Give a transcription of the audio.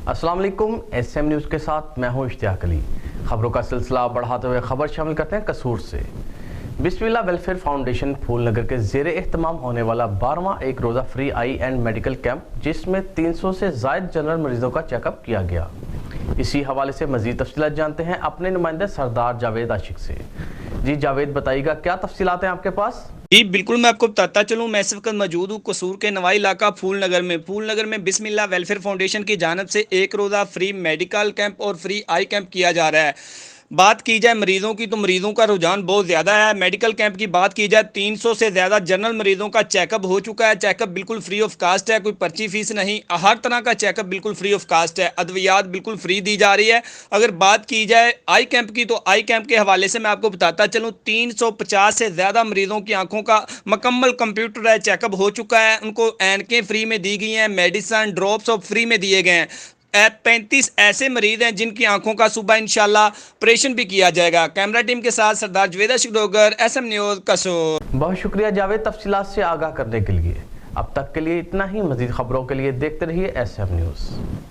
अस्सलाम वालेकुम। SM news के साथ मैं हूं इश्तियाक अली। खबरों का सिलसिला बढ़ाते हुए खबर शामिल करते हैं कसूर से। बिस्मिल्लाह वेलफेयर फाउंडेशन फूलनगर के ज़ेरे एहतमाम होने वाला 12वां एक रोज़ा free I and medical camp, जिसमें 300 से ज़ायद जनरल मरीजों का चेकअप किया गया। इसी हवाले से मज़ीद तफसीलात जानते हैं अपने नुमाइंदे सरदार जावेद आशिक से। जी जावेद, बताइएगा क्या तफसीलात हैं आपके पास? जी बिल्कुल, मैं आपको बताता चलूँ। मैं इस वक्त मौजूद हूँ कसूर के नवाई इलाका फूलनगर में बिस्मिल्लाह वेलफेयर फाउंडेशन की जानिब से एक रोज़ा फ्री मेडिकल कैंप और फ्री आई कैंप किया जा रहा है। बात की जाए मरीज़ों की तो मरीज़ों का रुझान बहुत ज़्यादा है। मेडिकल कैंप की बात की जाए 300 से ज़्यादा जनरल मरीज़ों का चेकअप हो चुका है। चेकअप बिल्कुल फ्री ऑफ कास्ट है, कोई पर्ची फीस नहीं, हर तरह का चेकअप बिल्कुल फ्री ऑफ कास्ट है। अद्वियात बिल्कुल फ्री दी जा रही है। अगर बात की जाए आई कैंप की तो आई कैंप के हवाले से मैं आपको बताता चलूँ, 350 से ज़्यादा मरीज़ों की आंखों का मुकम्मल कंप्यूटर चेकअप हो चुका है। उनको एनकें फ्री में दी गई हैं, मेडिसन ड्रॉप्स ऑफ फ्री में दिए गए हैं। 35 ऐसे मरीज हैं जिनकी आंखों का सुबह इंशाल्लाह ऑपरेशन भी किया जाएगा। कैमरा टीम के साथ सरदार जावेद शिकरोगर, SM न्यूज़ कसूर। बहुत शुक्रिया जावेद तफसीलात से आगाह करने के लिए। अब तक के लिए इतना ही। मज़ीद खबरों के लिए देखते रहिए SM न्यूज़।